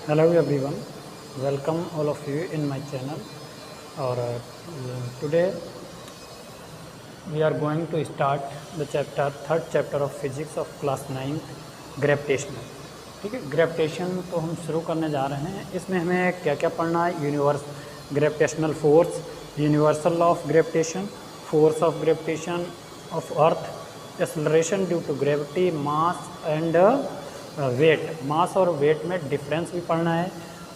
Hello everyone, welcome all of you in my channel. Or today we are going to start the third chapter of physics of class 9th gravitational. ठीक है, gravitation तो हम शुरू करने जा रहे हैं। इसमें हमें क्या क्या पढ़ना है? Gravitational force, universal law of gravitation, force of gravitation of Earth, acceleration due to gravity, mass and weight. Mass और वेट में डिफरेंस भी पढ़ना है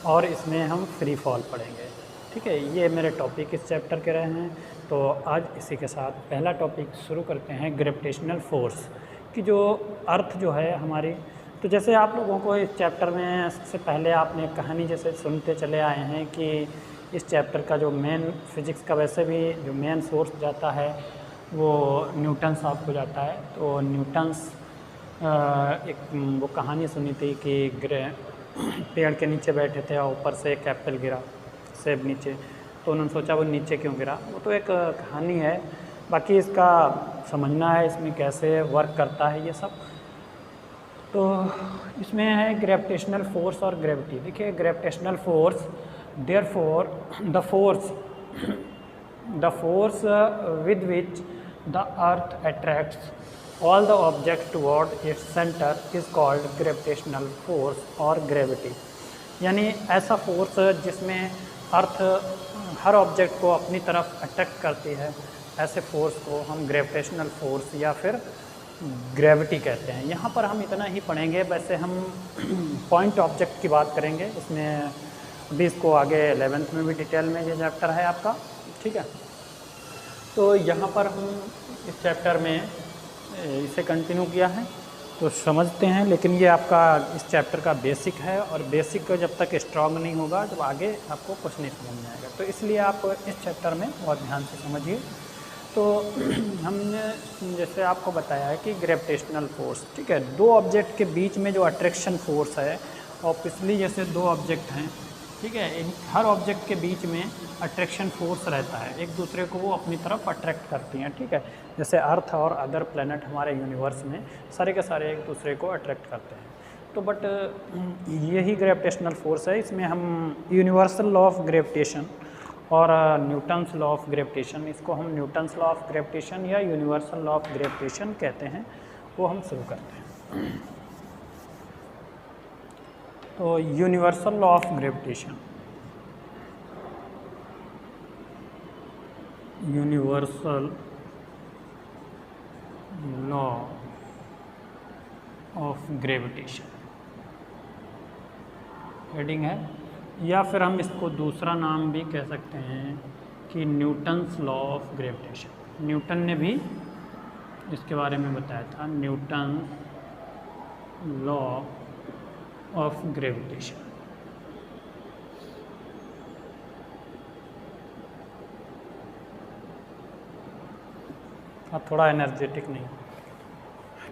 और इसमें हम फ्री फॉल पढ़ेंगे। ठीक है, ये मेरे टॉपिक इस चैप्टर के रहे हैं। तो आज इसी के साथ पहला टॉपिक शुरू करते हैं, ग्रेविटेशनल फोर्स की जो अर्थ जो है हमारी। तो जैसे आप लोगों को इस चैप्टर में सबसे पहले आपने कहानी जैसे सुनते चले आए हैं कि इस चैप्टर का जो मेन फिज़िक्स का वैसे भी जो मेन सोर्स जाता है वो न्यूटन्स आपको जाता है। तो न्यूटन्स एक वो कहानी सुनी थी कि पेड़ के नीचे बैठे थे और ऊपर से एक एप्पल गिरा, सेब नीचे। तो उन्होंने सोचा वो नीचे क्यों गिरा। वो तो एक कहानी है, बाकी इसका समझना है इसमें कैसे वर्क करता है ये सब। तो इसमें है ग्रेविटेशनल फोर्स और ग्रेविटी। देखिए, gravitational force therefore the force with which the earth attracts all the objects toward its center is called gravitational force और gravity। यानी ऐसा फोर्स जिसमें अर्थ हर ऑब्जेक्ट को अपनी तरफ अट्रैक्ट करती है, ऐसे फोर्स को हम ग्रेविटेशनल फोर्स या फिर ग्रेविटी कहते हैं। यहाँ पर हम इतना ही पढ़ेंगे। वैसे हम पॉइंट ऑब्जेक्ट की बात करेंगे इसमें, अभी इसको आगे 11th में भी डिटेल में ये चैप्टर है आपका। ठीक है, तो यहाँ पर हम इस चैप्टर में इसे कंटिन्यू किया है तो समझते हैं। लेकिन ये आपका इस चैप्टर का बेसिक है और बेसिक को जब तक स्ट्रांग नहीं होगा तो आगे आपको कुछ नहीं समझ में आएगा। तो इसलिए आप इस चैप्टर में बहुत ध्यान से समझिए। तो हमने जैसे आपको बताया है कि ग्रेविटेशनल फोर्स, ठीक है, दो ऑब्जेक्ट के बीच में जो अट्रैक्शन फोर्स है, ऑब्वियसली जैसे दो ऑब्जेक्ट हैं, ठीक है, हर ऑब्जेक्ट के बीच में अट्रैक्शन फोर्स रहता है, एक दूसरे को वो अपनी तरफ अट्रैक्ट करती हैं। ठीक है, जैसे अर्थ और अदर प्लैनेट हमारे यूनिवर्स में सारे के सारे एक दूसरे को अट्रैक्ट करते हैं। तो बट यही ग्रेविटेशनल फोर्स है। इसमें हम यूनिवर्सल लॉ ऑफ ग्रेविटेशन और न्यूटन्स लॉ ऑफ ग्रेविटेशन, इसको हम न्यूटन्स लॉ ऑफ ग्रेविटेशन या यूनिवर्सल लॉ ऑफ ग्रेविटेशन कहते हैं, वो हम शुरू करते हैं। तो universal law of gravitation, universal law of gravitation heading है, या फिर हम इसको दूसरा नाम भी कह सकते हैं कि Newton's law of gravitation. Newton ने भी इसके बारे में बताया था, न्यूटन्स लॉ ऑफ ग्रेविटेशन। अब थोड़ा एनर्जेटिक नहीं।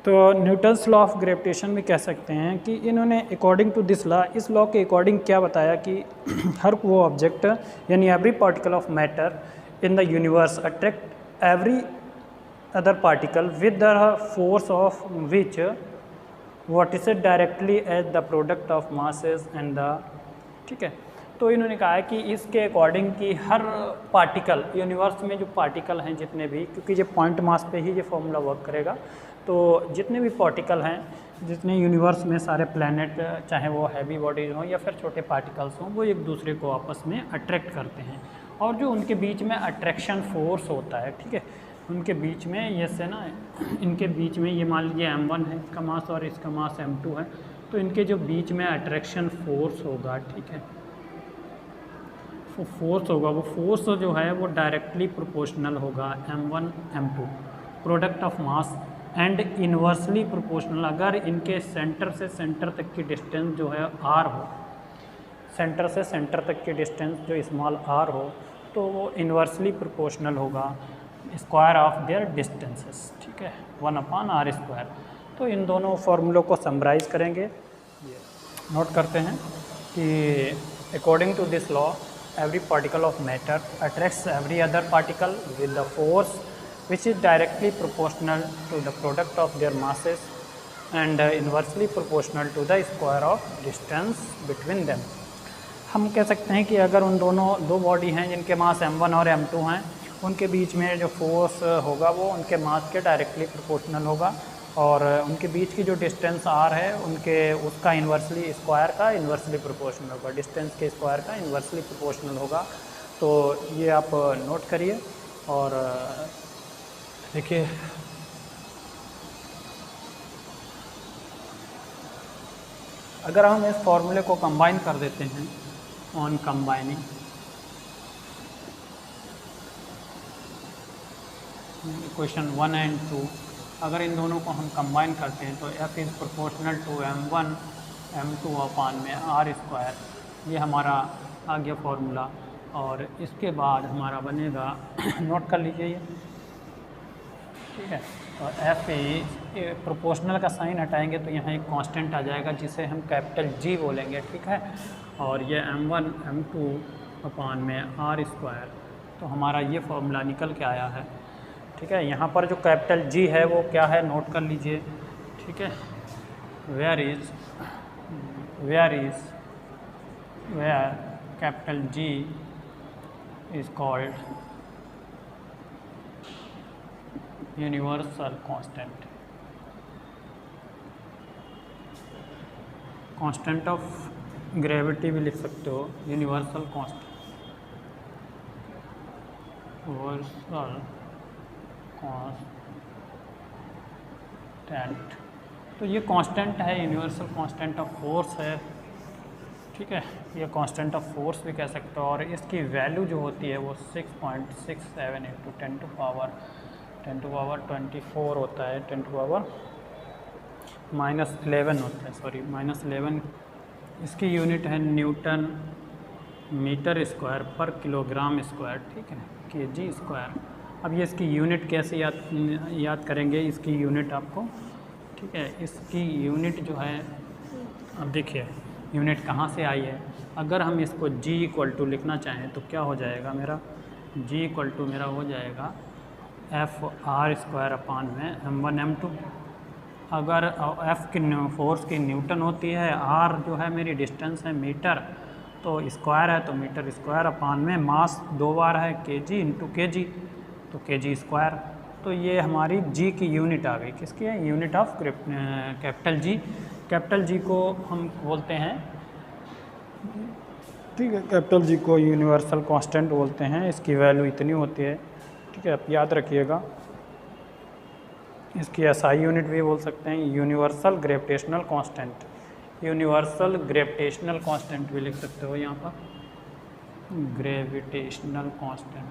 तो न्यूटन्स लॉ ऑफ ग्रेविटेशन भी कह सकते हैं कि इन्होंने अकॉर्डिंग टू दिस लॉ, इस लॉ के अकॉर्डिंग क्या बताया कि हर वो ऑब्जेक्ट यानी every particle of matter in the universe attract every other particle with the force of which what is it directly as the product of masses and the, ठीक है। तो इन्होंने कहा है कि इसके अकॉर्डिंग कि हर पार्टिकल यूनिवर्स में जो पार्टिकल हैं जितने भी, क्योंकि ये पॉइंट मास पे ही ये फॉर्मूला वर्क करेगा, तो जितने भी पार्टिकल हैं, जितने यूनिवर्स में सारे प्लैनेट, चाहे वो हैवी बॉडीज हों या फिर छोटे पार्टिकल्स हों, वो एक दूसरे को आपस में अट्रैक्ट करते हैं। और जो उनके बीच में अट्रैक्शन फोर्स होता है, ठीक है, उनके बीच में ये से ना, इनके बीच में ये मान लीजिए m1 है इसका मास और इसका मास m2 है, तो इनके जो बीच में अट्रैक्शन फोर्स होगा, ठीक है, वो फोर्स होगा, वो फोर्स जो है वो डायरेक्टली प्रोपोर्शनल होगा m1 m2 product of mass and inversely proportional. अगर इनके सेंटर से सेंटर तक की डिस्टेंस जो है r हो, सेंटर से सेंटर तक की डिस्टेंस जो स्मॉल r हो, तो वो इन्वर्सली प्रोपोर्शनल होगा स्क्वायर ऑफ देयर डिस्टेंसेस, ठीक है, 1/r²। तो इन दोनों फार्मूलों को समराइज करेंगे, नोट करते हैं कि according to this law every particle of matter attracts every other particle with the force which is directly proportional to the product of their masses and inversely proportional to the square of distance between them. हम कह सकते हैं कि अगर उन दोनों दो body हैं जिनके मास m1 और m2 हैं, उनके बीच में जो फोर्स होगा वो उनके मास के डायरेक्टली प्रोपोर्शनल होगा, और उनके बीच की जो डिस्टेंस r है उनके उसका इन्वर्सली स्क्वायर का इन्वर्सली प्रोपोर्शनल होगा, डिस्टेंस के स्क्वायर का इन्वर्सली प्रोपोर्शनल होगा। तो ये आप नोट करिए और देखिए अगर हम इस फॉर्मूले को कंबाइन कर देते हैं, ऑन कंबाइनिंग इक्वेशन 1 एंड 2, अगर इन दोनों को हम कंबाइन करते हैं तो F is proportional to m1 m2 upon में r स्क्वायर, ये हमारा आ गया फॉर्मूला। और इसके बाद हमारा बनेगा नोट कर लीजिए ये, ठीक है। और F प्रोपोर्शनल का साइन हटाएंगे तो यहाँ एक कांस्टेंट आ जाएगा जिसे हम कैपिटल G बोलेंगे, ठीक है। और ये m1 m2 अपान में r स्क्वायर, तो हमारा ये फॉर्मूला निकल के आया है, ठीक है। यहाँ पर जो कैपिटल G है वो क्या है नोट कर लीजिए, ठीक है। Where capital G is called universal constant, constant of gravity भी लिख सकते हो, यूनिवर्सल कांस्टेंट, यूनिवर्सल कांस्टेंट। तो ये कांस्टेंट है, यूनिवर्सल कांस्टेंट ऑफ फोर्स है, ठीक है। ये कांस्टेंट ऑफ फोर्स भी कह सकते हो, और इसकी वैल्यू जो होती है वो 6.67 इंटू 10 टू पावर 24 होता है, 10 टू पावर -11 होता है, सॉरी -11। इसकी यूनिट है न्यूटन मीटर स्क्वायर पर किलोग्राम स्क्वायर, ठीक है, kg स्क्वायर। अब ये इसकी यूनिट कैसे याद करेंगे, इसकी यूनिट आपको, ठीक है, इसकी यूनिट जो है, अब देखिए यूनिट कहाँ से आई है। अगर हम इसको G इक्वल टू लिखना चाहें तो क्या हो जाएगा मेरा, G इक्वल टू मेरा हो जाएगा F r स्क्वायर अपान में m1 m2। अगर F की फोर्स की न्यूटन होती है, r जो है मेरी डिस्टेंस है मीटर, तो स्क्वायर है तो मीटर स्क्वायर अपान में मास 2 बार है kg इंटू kg, तो kg स्क्वायर। तो ये हमारी G की यूनिट आ गई, किसकी है, unit of capital G। Capital G को हम बोलते हैं, ठीक है, कैपिटल G को यूनिवर्सल कांस्टेंट बोलते हैं, इसकी वैल्यू इतनी होती है, ठीक है। आप याद रखिएगा, इसकी SI यूनिट भी बोल सकते हैं, universal gravitational constant, universal gravitational constant भी लिख सकते हो यहाँ पर, ग्रेविटेशनल कांस्टेंट,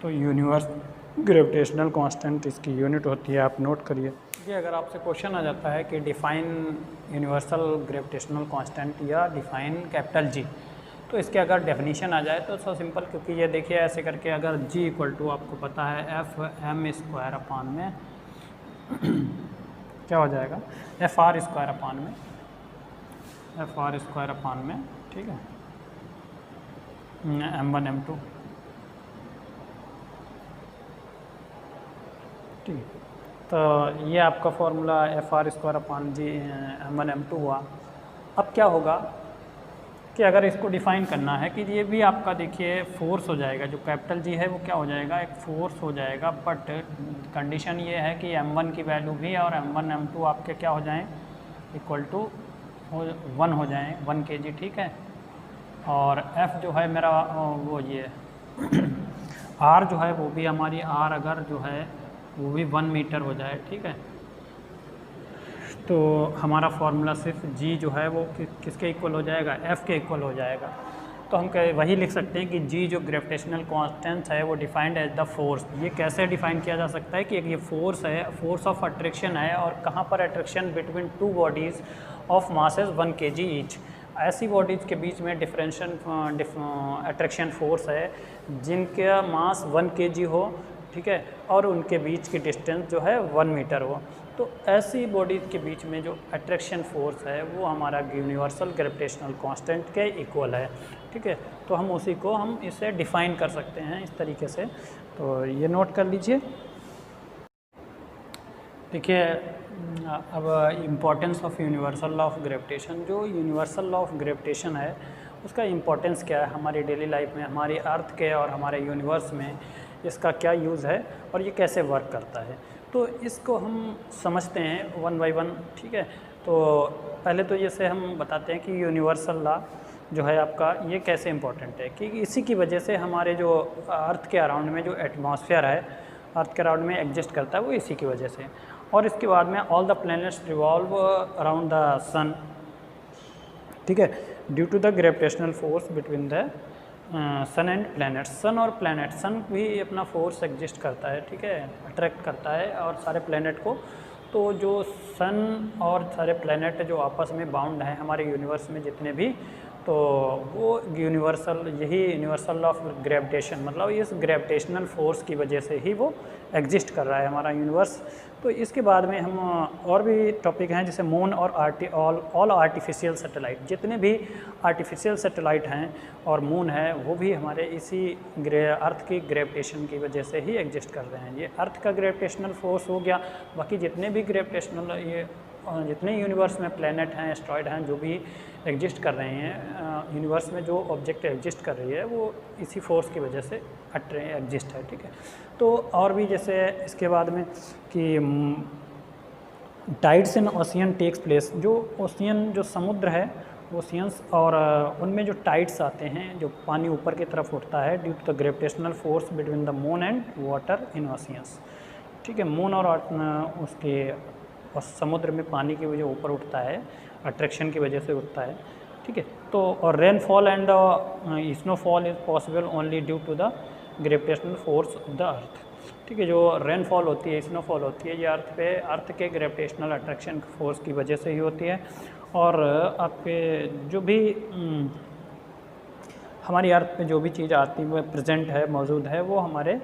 तो यूनिवर्सल ग्रेविटेशनल कांस्टेंट इसकी यूनिट होती है, आप नोट करिए। ये अगर आपसे क्वेश्चन आ जाता है कि डिफाइन यूनिवर्सल ग्रेविटेशनल कांस्टेंट या डिफाइन कैपिटल G, तो इसके अगर डेफिनीशन आ जाए तो सो सिंपल, क्योंकि ये देखिए ऐसे करके अगर G इक्वल टू आपको पता है F m स्क्वायर अपान में क्या हो जाएगा, F r स्क्वायर अपान में, F r स्क्वायर अपान में, ठीक है, m1 m2, ठीक। तो ये आपका formula F r square upon G m1 m2 हुआ। अब क्या होगा कि अगर इसको डिफ़ाइन करना है कि ये भी आपका देखिए फोर्स हो जाएगा, जो कैपिटल G है वो क्या हो जाएगा, एक फोर्स हो जाएगा, बट कंडीशन ये है कि m1 की वैल्यू भी और m1 m2 आपके क्या हो जाएं, इक्वल टू 1 हो जाएं, 1 kg, ठीक है। और F जो है मेरा वो ये R जो है वो भी हमारी R अगर जो है वो भी 1 मीटर हो जाए, ठीक है। तो हमारा फार्मूला सिर्फ G जो है वो किसके इक्वल हो जाएगा, F के इक्वल हो जाएगा। तो हम वही लिख सकते हैं कि G जो ग्रेविटेशनल कांस्टेंट है वो डिफाइंड एज द फोर्स। ये कैसे डिफाइन किया जा सकता है कि एक ये फोर्स है, फोर्स ऑफ अट्रैक्शन है, और कहाँ पर attraction, between two bodies of masses 1 kg each. ऐसी बॉडीज़ के बीच में अट्रैक्शन फोर्स है जिनका मास 1 kg हो, ठीक है, और उनके बीच की डिस्टेंस जो है 1 मीटर हो। तो ऐसी बॉडीज़ के बीच में जो अट्रैक्शन फोर्स है वो हमारा यूनिवर्सल ग्रेविटेशनल कांस्टेंट के इक्वल है, ठीक है। तो हम उसी को हम इसे डिफ़ाइन कर सकते हैं इस तरीके से। तो ये नोट कर लीजिए। देखिए अब importance of universal law of gravitation. जो यूनिवर्सल लॉ ऑफ ग्रेविटेशन है उसका इम्पोर्टेंस क्या है हमारी डेली लाइफ में, हमारी अर्थ के और हमारे यूनिवर्स में, इसका क्या यूज़ है और ये कैसे वर्क करता है। तो इसको हम समझते हैं वन बाय वन, ठीक है। तो पहले तो जैसे हम बताते हैं कि यूनिवर्सल लॉ जो है आपका ये कैसे इम्पोर्टेंट है, कि इसी की वजह से हमारे जो अर्थ के अराउंड में जो एटमॉस्फेयर है अर्थ के अराउंड में एग्जिस्ट करता है वो इसी की वजह से। और इसके बाद में all the planets revolve around the sun, ठीक है, due to the gravitational force between the sun and planets. Sun और प्लैनेट, सन भी अपना फोर्स एग्जिस्ट करता है, ठीक है, अट्रैक्ट करता है और सारे प्लैनेट को। तो जो सन और सारे प्लैनेट जो आपस में बाउंड हैं हमारे यूनिवर्स में जितने भी, तो वो यूनिवर्सल, यही यूनिवर्सल लॉ ऑफ ग्रेविटेशन, मतलब इस ग्रेविटेशनल फोर्स की वजह से ही वो एग्जिस्ट कर रहा है हमारा यूनिवर्स। तो इसके बाद में हम और भी टॉपिक हैं जैसे मून और ऑल आर्टिफिशियल सैटेलाइट, जितने भी आर्टिफिशियल सैटेलाइट हैं और मून है वो भी हमारे इसी अर्थ की ग्रेविटेशन की वजह से ही एग्जिस्ट कर रहे हैं। ये अर्थ का ग्रेविटेशनल फोर्स हो गया, बाकी जितने भी ग्रेविटेशनल ये जितने यूनिवर्स में प्लैनेट हैं, एस्ट्रॉयड हैं, जो भी एग्जिस्ट कर रहे हैं यूनिवर्स में, जो ऑब्जेक्ट एग्जिस्ट कर रही है वो इसी फोर्स की वजह से एग्जिस्ट है, ठीक है। तो और भी जैसे इसके बाद में कि tides in ocean takes place, जो ओशियन जो समुद्र है ओशियंस, और उनमें जो टाइड्स आते हैं, जो पानी ऊपर की तरफ उठता है due to the gravitational force between the moon and water in oceans, ठीक है। मून और उसके और समुद्र में पानी की वजह ऊपर उठता है, अट्रैक्शन की वजह से उठता है, ठीक है। तो और rainfall and snowfall is possible only due to the gravitational force of the earth, ठीक है। जो रेनफॉल होती है, स्नोफॉल होती है, ये अर्थ के ग्रेविटेशनल अट्रैक्शन फोर्स की वजह से ही होती है। और आपके जो भी हमारी अर्थ पे जो भी चीज़ आती है प्रेजेंट है, मौजूद है, वो हमारे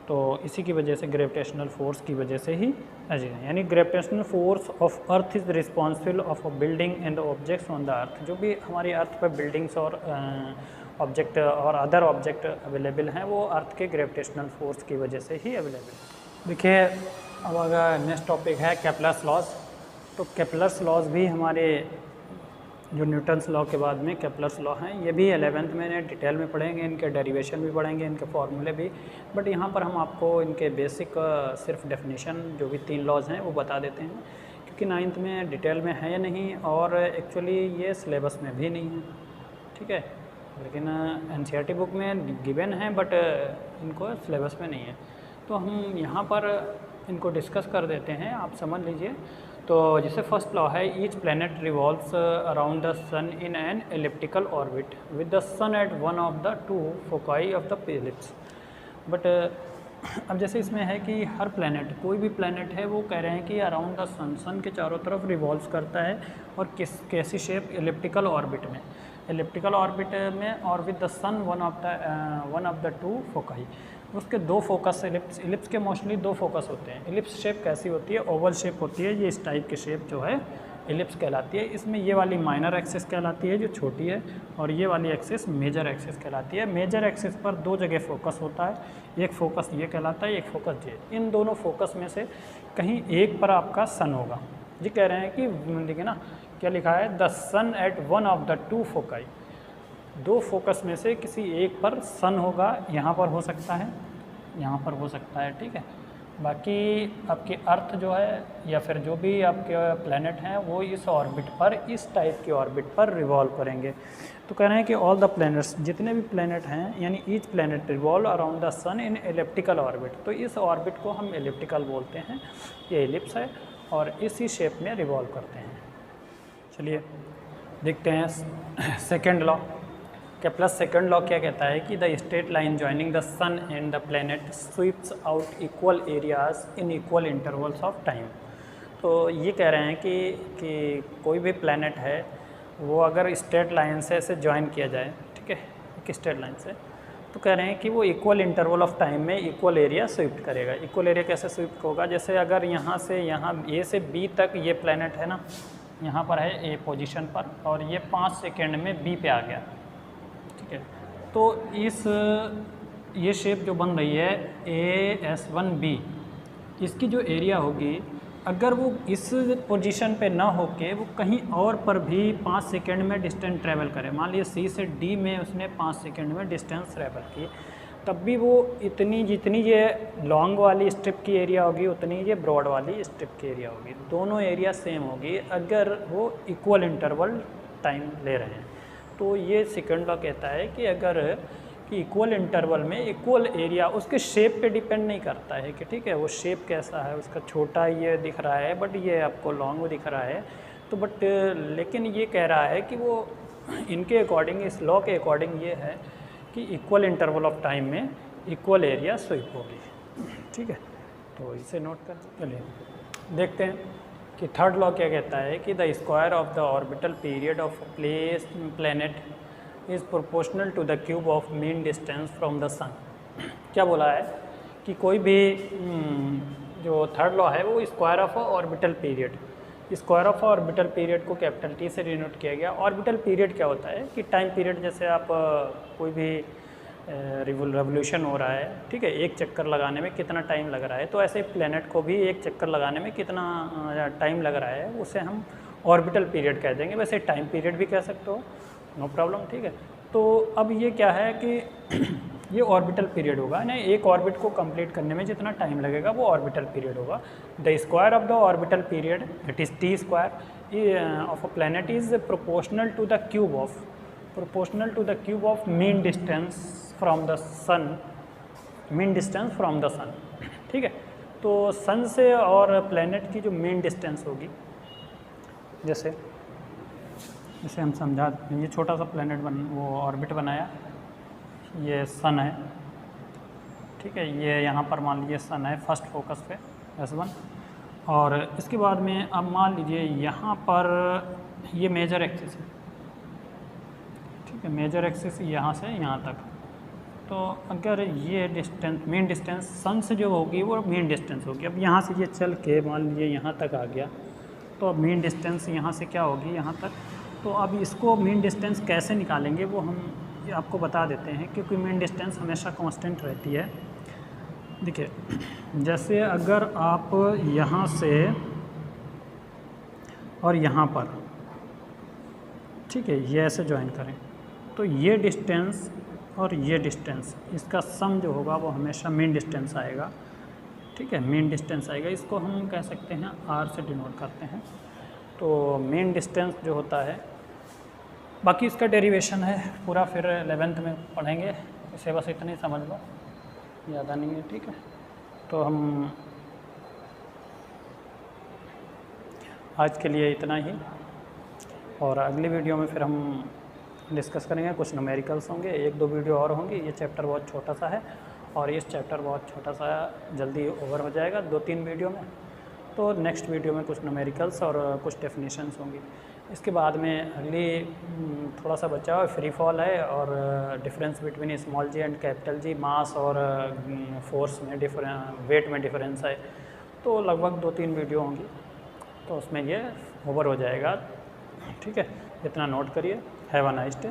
तो इसी की वजह से ग्रेविटेशनल फोर्स की वजह से ही अजीब है। यानी gravitational force of earth is responsible of a building and the objects on the earth. जो भी हमारी अर्थ पर बिल्डिंग्स और ऑब्जेक्ट और अदर ऑब्जेक्ट अवेलेबल हैं वो अर्थ के ग्रेविटेशनल फोर्स की वजह से ही अवेलेबल। देखिए अब अगर नेक्स्ट टॉपिक है केपलर्स लॉज। तो केपलर्स लॉज भी हमारे जो न्यूटन्स लॉ के बाद में केपलर्स लॉ हैं, ये भी 11th में डिटेल में पढ़ेंगे, इनके डेरिवेशन भी पढ़ेंगे, इनके फॉर्मूले भी। बट यहाँ पर हम आपको इनके बेसिक सिर्फ डेफिनेशन जो भी 3 लॉज हैं वो बता देते हैं, क्योंकि 9th में डिटेल में है या नहीं, और एक्चुअली ये सिलेबस में भी नहीं है, ठीक है। लेकिन NCERT बुक में गिवन है बट इनको सिलेबस में नहीं है। तो हम यहाँ पर इनको डिस्कस कर देते हैं, आप समझ लीजिए। तो जैसे फर्स्ट लॉ है, each planet revolves around the sun in an elliptical orbit with the sun at one of the 2 foci of the ellipse. But अब जैसे इसमें है कि हर प्लैनेट, कोई भी प्लैनेट है, वो कह रहे हैं कि अराउंड द सन के चारों तरफ रिवॉल्व करता है, और कैसी शेप, एलिप्टिकल ऑर्बिट में, एलिप्टिकल ऑर्बिट में, और with the sun one of the 2 foci. उसके 2 फोकस, इलिप्स के मोस्टली 2 फोकस होते हैं। इलिप्स शेप कैसी होती है, ओवल शेप होती है, ये इस टाइप की शेप जो है इलिप्स कहलाती है। इसमें ये वाली माइनर एक्सिस कहलाती है जो छोटी है, और ये वाली एक्सिस मेजर एक्सिस कहलाती है। मेजर एक्सिस पर 2 जगह फोकस होता है, एक फोकस ये कहलाता है, एक फोकस ये। इन दोनों फोकस में से कहीं एक पर आपका सन होगा। ये कह रहे हैं कि देखिए ना क्या लिखा है, the sun at one of the 2 foci. 2 focus में से किसी एक पर सन होगा, यहाँ पर हो सकता है, यहाँ पर हो सकता है, ठीक है। बाकी आपकी अर्थ जो है या फिर जो भी आपके प्लैनेट हैं वो इस ऑर्बिट पर, इस टाइप की ऑर्बिट पर रिवॉल्व करेंगे। तो कह रहे हैं कि ऑल द प्लैनेट्स, जितने भी प्लैनेट हैं, यानी each planet revolve around the sun in elliptical orbit. तो इस ऑर्बिट को हम एलिप्टिकल बोलते हैं, ये एलिप्स है और इसी शेप में रिवॉल्व करते हैं। चलिए देखते हैं second law. Kepler's second law क्या कहता है कि the straight line joining the sun and the planet sweeps out equal areas in equal intervals of time. तो ये कह रहे हैं कि कोई भी प्लैनेट है वो अगर स्ट्रेट लाइन से ऐसे ज्वाइन किया जाए, ठीक है, एक स्ट्रेट लाइन से, तो कह रहे हैं कि वो इक्वल इंटरवल ऑफ टाइम में इक्वल एरिया स्वीप्ट करेगा। इक्वल एरिया कैसे स्वीप्ट होगा, जैसे अगर यहाँ से यहाँ ए से बी तक ये प्लैनेट है ना, यहाँ पर है ए पोजीशन पर, और ये 5 सेकेंड में बी पे आ गया, ठीक है। तो इस ये शेप जो बन रही है AS1B, इसकी जो एरिया होगी अगर वो इस पोजीशन पे ना होके वो कहीं और पर भी 5 सेकंड में डिस्टेंस ट्रैवल करे, मान लीजिए C से D में उसने 5 सेकंड में डिस्टेंस ट्रैवल की, तब भी वो इतनी जितनी ये लॉन्ग वाली स्ट्रिप की एरिया होगी उतनी ये ब्रॉड वाली स्ट्रिप की एरिया होगी, दोनों एरिया सेम होगी अगर वो इक्वल इंटरवल टाइम ले रहे हैं। तो ये सेकंड लॉ कहता है कि अगर कि इक्वल इंटरवल में इक्वल एरिया उसके शेप पे डिपेंड नहीं करता है कि ठीक है वो शेप कैसा है, उसका छोटा ये दिख रहा है बट ये आपको लॉन्ग दिख रहा है, तो बट लेकिन ये कह रहा है कि वो इनके अकॉर्डिंग, इस लॉ के अकॉर्डिंग ये है कि इक्वल इंटरवल ऑफ टाइम में इक्वल एरिया स्वीप होगी। ठीक है, तो इसे नोट कर चलिए देखते हैं कि थर्ड लॉ क्या कहता है कि the square of the orbital period of planet is proportional to the cube of mean distance from the sun. क्या बोला है कि कोई भी जो थर्ड लॉ है वो square of orbital period, square of orbital period को कैपिटल T से डिनोट किया गया। ऑर्बिटल पीरियड क्या होता है कि टाइम पीरियड, जैसे आप कोई भी रिवोल्यूशन हो रहा है, ठीक है, एक चक्कर लगाने में कितना टाइम लग रहा है, तो ऐसे प्लेनेट को भी एक चक्कर लगाने में कितना टाइम लग रहा है उसे हम ऑर्बिटल पीरियड कह देंगे। वैसे टाइम पीरियड भी कह सकते हो, नो प्रॉब्लम। ठीक है, तो अब ये क्या है कि ये ऑर्बिटल पीरियड होगा ना, एक ऑर्बिट को कंप्लीट करने में जितना टाइम लगेगा वो ऑर्बिटल पीरियड होगा। The square of the orbital period it is T square of a planet is proportional to the cube of mean distance from the sun, mean distance from the sun. ठीक है, तो सन से और planet की जो mean distance होगी, जैसे इसे हम समझा, ये छोटा सा प्लैनेट वो ऑर्बिट बनाया, ये सन है, ठीक है, ये यहाँ पर मान लीजिए सन है फर्स्ट फोकस पे S1, और इसके बाद में अब मान लीजिए यहाँ पर ये मेजर एक्सिस है, ठीक है, मेजर एक्सिस यहाँ से यहाँ तक। तो अगर ये डिस्टेंस, मेन डिस्टेंस सन से जो होगी वो मेन डिस्टेंस होगी। अब यहाँ से ये चल के मान लीजिए यहाँ तक आ गया, तो अब मेन डिस्टेंस यहाँ से क्या होगी, यहाँ तक। तो अब इसको मेन डिस्टेंस कैसे निकालेंगे वो हम आपको बता देते हैं, क्योंकि मेन डिस्टेंस हमेशा कांस्टेंट रहती है। देखिए, जैसे अगर आप यहाँ से और यहाँ पर, ठीक है, ये ऐसे ज्वाइन करें, तो ये डिस्टेंस और ये डिस्टेंस, इसका सम जो होगा वो हमेशा मेन डिस्टेंस आएगा। ठीक है, मेन डिस्टेंस आएगा, इसको हम कह सकते हैं R से डिनोट करते हैं। तो मेन डिस्टेंस जो होता है, बाकी इसका डेरिवेशन है पूरा फिर 11th में पढ़ेंगे, इसे बस इतनी समझ लो, ज़्यादा नहीं है। ठीक है, तो हम आज के लिए इतना ही, और अगली वीडियो में फिर हम डिस्कस करेंगे, कुछ न्यूमेरिकल्स होंगे, 1-2 वीडियो और होंगी। ये चैप्टर बहुत छोटा सा है और इस चैप्टर बहुत छोटा सा जल्दी ओवर हो जाएगा 2-3 वीडियो में। तो नेक्स्ट वीडियो में कुछ न्यूमेरिकल्स और कुछ डेफिनेशंस होंगी। इसके बाद में अगली थोड़ा सा बचा हुआ फ्री फॉल है, और difference between small g and capital G, मास और फोर्स में वेट में डिफरेंस है। तो लगभग 2-3 वीडियो होंगी, तो उसमें ये ओवर हो जाएगा। ठीक है, इतना नोट करिए। Have a nice day.